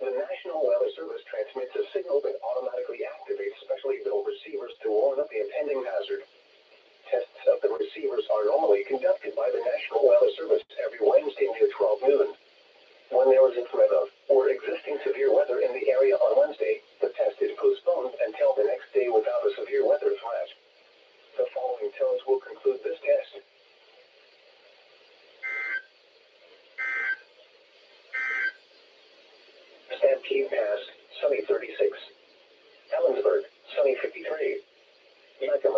The National Weather Service transmits a signal that automatically activates specially built receivers to warn of the impending hazard. Tests of the receivers are normally conducted by the National Weather Service every Wednesday near 12 noon. When there is a threat of or existing severe weather in the area on Wednesday, the test is postponed until the next day without a severe weather threat. The following tones will conclude this test. Stampede Pass, sunny 36. Ellensburg, sunny 53.